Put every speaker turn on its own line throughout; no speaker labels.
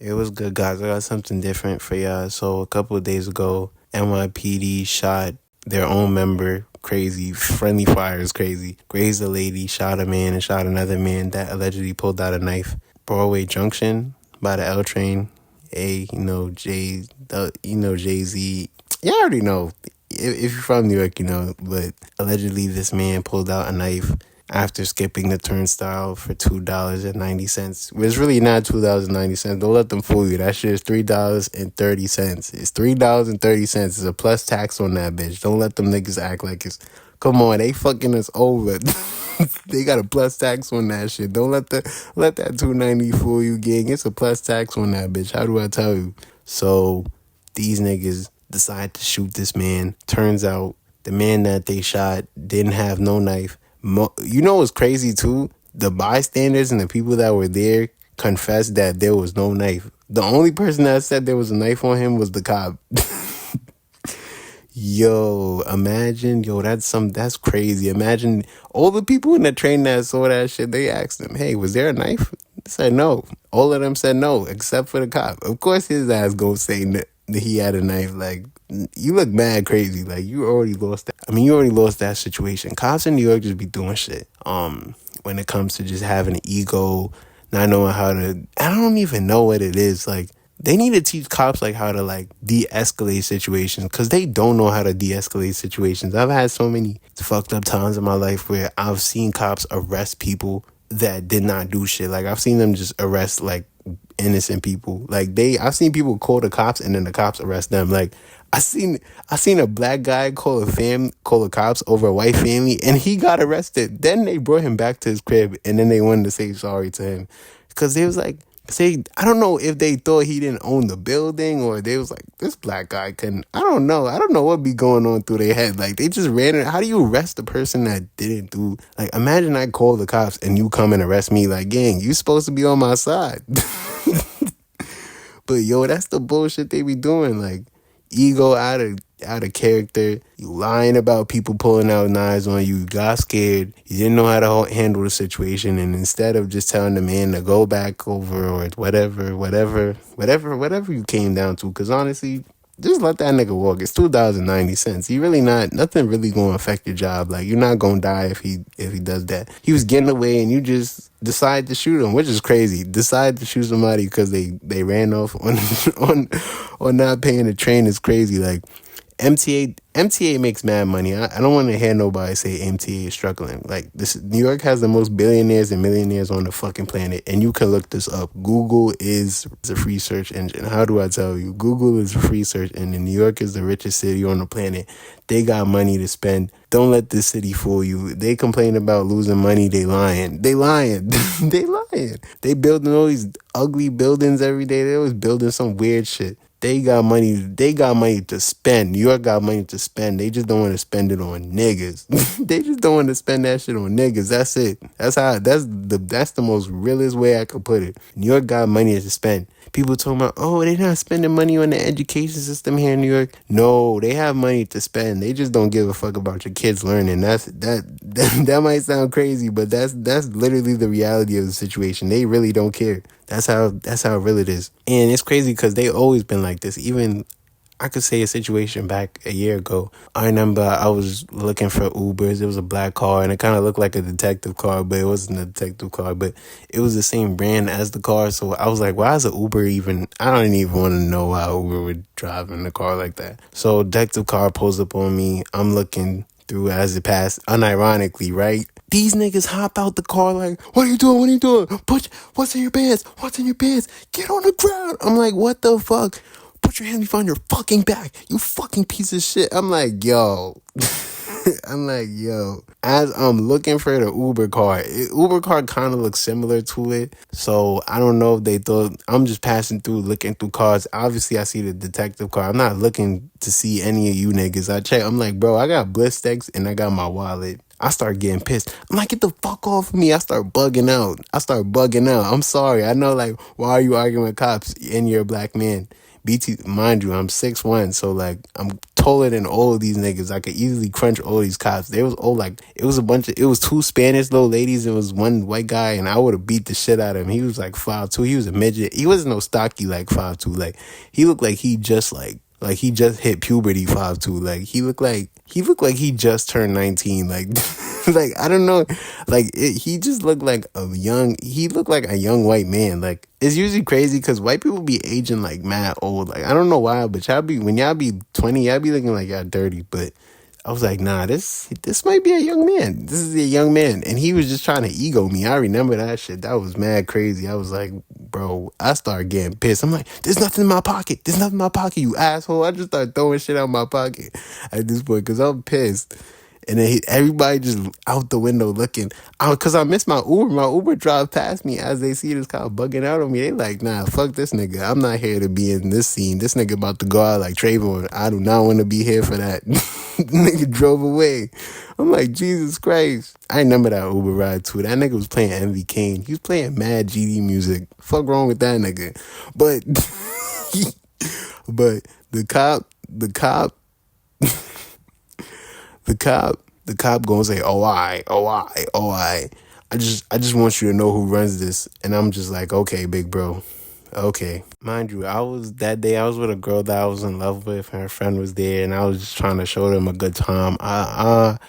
It was good, guys. I got something different for y'all. So a couple of days ago, NYPD shot their own member. Crazy. Friendly fire is crazy. Grazed a lady, shot a man, and shot another man that allegedly pulled out a knife. Broadway Junction by the L train. Jay-Z. You already know. If you're from New York, you know. But allegedly, this man pulled out a knife after skipping the turnstile for $2.90. It's really not $2.90. Don't let them fool you. That shit is $3.30. It's $3.30. It's a plus tax on that bitch. Don't let them niggas act like it's. Come on, they fucking us over. They got a plus tax on that shit. Don't let that $2.90 fool you, gang. It's a plus tax on that bitch. How do I tell you? So these niggas decide to shoot this man. Turns out the man that they shot didn't have no knife. You know what's crazy too? The bystanders and the people that were there confessed that there was no knife. The only person that said there was a knife on him was the cop. That's crazy. Imagine all the people in the train that saw that shit, they asked him, hey, was there a knife? They said no. All of them said no, except for the cop. Of course his ass gonna say that he had a knife. Like, you look mad crazy. Like, you already lost that. You already lost that situation. Cops in New York just be doing shit. When it comes to just having an ego, not knowing how to, I don't even know what it is. Like, they need to teach cops like how to like de-escalate situations, because they don't know how to de-escalate situations. I've had so many fucked up times in my life where I've seen cops arrest people that did not do shit. Like, I've seen them just arrest like innocent people. Like, I've seen people call the cops and then the cops arrest them. Like, I seen a black guy call the cops over a white family, and he got arrested. Then they brought him back to his crib, and then they wanted to say sorry to him, because they was like, I don't know if they thought he didn't own the building, or they was like, this black guy couldn't. I don't know what be going on through their head. Like, they just ran it. How do you arrest a person that didn't do? Like, imagine I call the cops and you come and arrest me. Like, gang, you supposed to be on my side. But yo, that's the bullshit they be doing. Like, ego out of character. You lying about people pulling out knives on you. You got scared. You didn't know how to handle the situation, and instead of just telling the man to go back over or whatever you came down to, because honestly, just let that nigga walk. It's $2.90. He really nothing really gonna affect your job. Like, you're not gonna die if he does that. He was getting away and you just decide to shoot him, which is crazy. Decide to shoot somebody because they ran off on not paying the train is crazy. Like, MTA makes mad money. I don't want to hear nobody say MTA is struggling. Like, this, New York has the most billionaires and millionaires on the fucking planet, and you can look this up. Google is a free search engine. How do I tell you? Google is a free search engine. New York is the richest city on the planet. They got money to spend. Don't let this city fool you. They complain about losing money. They lying. They lying. They building all these ugly buildings every day. They always building some weird shit. They got money to spend. New York got money to spend. They just don't want to spend it on niggas. They just don't want to spend that shit on niggas. That's it. That's the most realest way I could put it. New York got money to spend. People talking about, oh, they're not spending money on the education system here in New York. No, they have money to spend. They just don't give a fuck about your kids learning. That might sound crazy, but that's literally the reality of the situation. They really don't care. That's how real it is. And it's crazy because they always been like this. Even, I could say a situation back a year ago. I remember I was looking for Ubers. It was a black car, and it kind of looked like a detective car, but it wasn't a detective car. But it was the same brand as the car. So I was like, why is an Uber even... I don't even want to know why Uber would drive in a car like that. So detective car pulls up on me. I'm looking through as it passed, unironically, right? These niggas hop out the car like, what are you doing? What are you doing? What's in your pants? What's in your pants? Get on the ground. I'm like, what the fuck? Put your hands behind your fucking back, you fucking piece of shit. I'm like, yo. As I'm looking for the Uber car kind of looks similar to it. So I don't know if they thought, I'm just passing through, looking through cars. Obviously, I see the detective car. I'm not looking to see any of you niggas. I check. I'm like, bro, I got Blistex and I got my wallet. I start getting pissed. I'm like, get the fuck off of me. I start bugging out. I'm sorry. I know, like, why are you arguing with cops and you're a black man? BT, mind you, I'm 6'1", so like I'm taller than all of these niggas. I could easily crunch all these cops. They was all like, it was two Spanish little ladies. It was one white guy, and I would have beat the shit out of him. He was like 5'2". He was a midget. He wasn't no stocky like 5'2". Like, he looked like he just he just hit puberty 5'2". Like, he looked like he just turned 19. Like, like, I don't know. Like, he just looked like he looked like a young white man. Like, it's usually crazy because white people be aging like mad old. Like, I don't know why, but when y'all be 20, y'all be looking like y'all 30. But I was like, nah, this might be a young man. This is a young man. And he was just trying to ego me. I remember that shit. That was mad crazy. I was like, bro, I started getting pissed. I'm like, there's nothing in my pocket. There's nothing in my pocket, you asshole. I just started throwing shit out my pocket at this point because I'm pissed. And then everybody just out the window looking. Because I missed my Uber. My Uber drive past me as they see this cop bugging out on me. They like, nah, fuck this nigga. I'm not here to be in this scene. This nigga about to go out like Trayvon. I do not want to be here for that. Nigga drove away. I'm like, Jesus Christ. I remember that Uber ride too. That nigga was playing MV Kane. He was playing mad GD music. Fuck wrong with that nigga. But, but the cop, the cop gonna say, I just want you to know who runs this. And I'm just like, okay, big bro. Okay. Mind you, I was with a girl that I was in love with, and her friend was there, and I was just trying to show them a good time.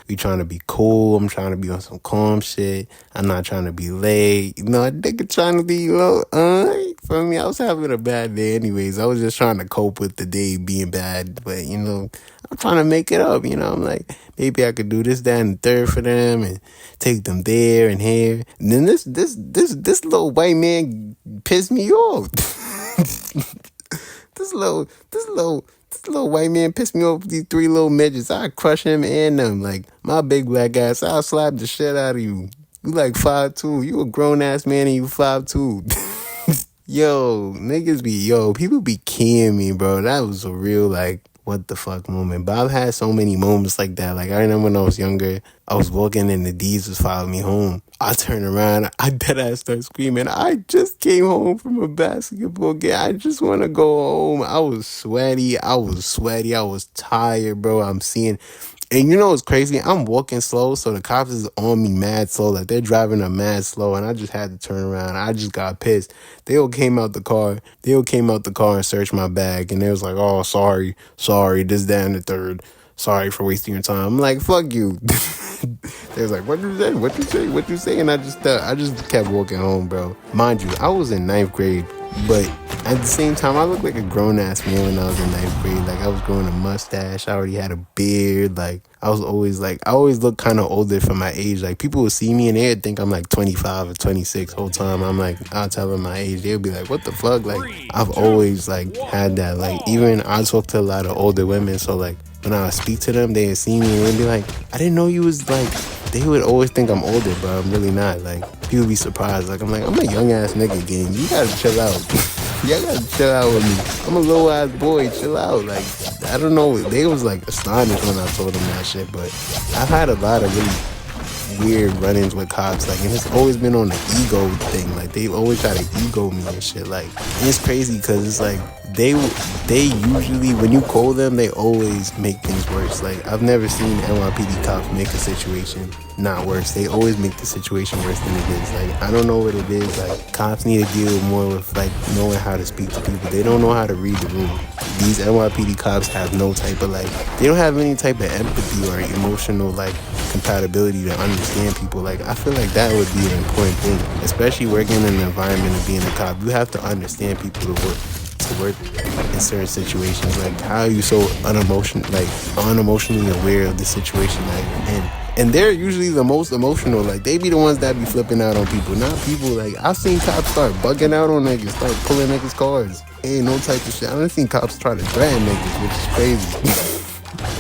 We trying to be cool. I'm trying to be on some calm shit. I'm not trying to be late. You know, a nigga trying to be low. For me, I was having a bad day anyways. I was just trying to cope with the day being bad. But, you know, I'm trying to make it up. You know, I'm like, maybe I could do this, that, and the third for them and take them there and here. And then this little white man pissed me off. This little white man pissed me off with these three little midgets. I crush him and them. Like, my big black ass, I'll slap the shit out of you. You like 5'2". You a grown ass man and you 5'2". People be keying me, bro. That was a real, like, what the fuck moment. But I've had so many moments like that. Like, I remember when I was younger, I was walking and the D's was following me home. I turned around, I deadass start screaming, I just came home from a basketball game. I just want to go home. I was sweaty. I was tired, bro. And you know what's crazy? I'm walking slow, so the cops is on me mad slow. Like, they're driving up mad slow, and I just had to turn around. I just got pissed. They all came out the car. And searched my bag, and they was like, oh, sorry, this, that, and the third. Sorry for wasting your time. I'm like, fuck you. They was like, what you say? And I just kept walking home, bro. Mind you, I was in 9th grade, but at the same time, I looked like a grown-ass man when I was in 9th grade. Like, I was growing a mustache. I already had a beard. Like, I always looked kind of older for my age. Like, people would see me and they'd think I'm like 25 or 26 whole time. I'm like, I'll tell them my age. They'll be like, what the fuck? Like, I've always, like, had that. Like, even I talk to a lot of older women, so, like, when I would speak to them, they'd see me and they'd be like, I didn't know you was, like, they would always think I'm older, but I'm really not. Like, people be surprised. Like, I'm a young ass nigga gang. You gotta chill out. Y'all gotta chill out with me. I'm a little ass boy. Chill out. Like, I don't know. They was like astonished when I told them that shit, but I've had a lot of really weird run-ins with cops. Like, and it's always been on the ego thing. Like, they always try to ego me and shit. Like, and it's crazy because it's like, they usually, when you call them, they always make things worse. Like, I've never seen NYPD cops make a situation not worse. They always make the situation worse than it is. Like, I don't know what it is. Like, cops need to deal more with, like, knowing how to speak to people. They don't know how to read the room. These NYPD cops have no type of, like, they don't have any type of empathy or emotional, like, compatibility to understand people. Like, I feel like that would be an important thing, especially working in an environment of being a cop. You have to understand people to work in certain situations. Like, how are you so unemotionally aware of the situation that you're in? And they're usually the most emotional. Like, they be the ones that be flipping out on people, not people. Like, I've seen cops start bugging out on niggas, start pulling niggas' cars. Ain't no type of shit. I've seen cops try to threaten niggas, which is crazy.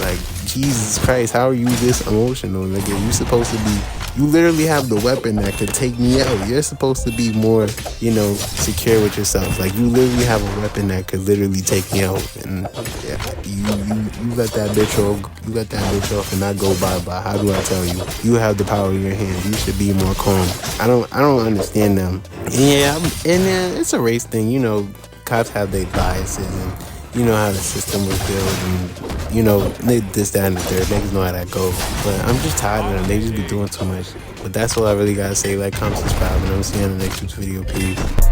Like, Jesus Christ, how are you this emotional, nigga? You supposed to be, you literally have the weapon that could take me out. You're supposed to be more, secure with yourself. Like, you literally have a weapon that could literally take me out. And you let that bitch off and not go bye-bye. How do I tell you? You have the power in your hands. You should be more calm. I don't understand them. Yeah, and it's a race thing. Cops have their biases, and you know how the system was built, and you know, this, that, and the third. Niggas know how that go. But I'm just tired of them. They just be doing too much. But that's all I really gotta say. Like, comment, subscribe, and I'm seeing you in the next week's video. Peace.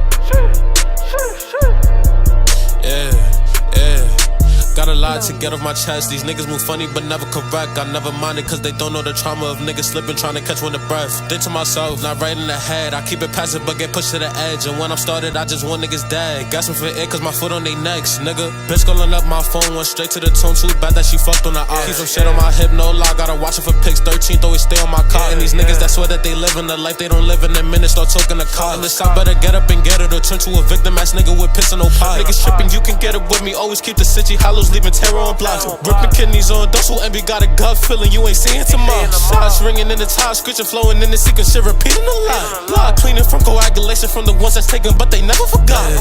Got a lot to get off my chest. These niggas move funny but never correct. I never mind it cause they don't know the trauma of niggas slipping, trying to catch one of breath. Think to myself, not right in the head. I keep it passive but get pushed to the edge. And when I'm started, I just want niggas dead. Gasping for air cause my foot on they necks, nigga. Bitch calling up my phone, went straight to the tone. Too bad that she fucked on the eye. Keep some shit on my hip, no lie. Gotta watch it for pics. 13th always stay on my car. And these niggas that swear that they live in the life they don't live in a minute, start talking the car. And this I better get up and get it, or turn to a victim ass nigga with piss and no pie. Niggas tripping, you can get it with me. Always keep the city hollows, leaving terror on blocks. Ripping kidneys on those who envy, got a gut feeling you ain't seeing tomorrow. Shots ringing in the top, screeching, flowing in the sequence, shit repeating a lot. Blood cleaning from coagulation from the ones that's taken, but they never forgot.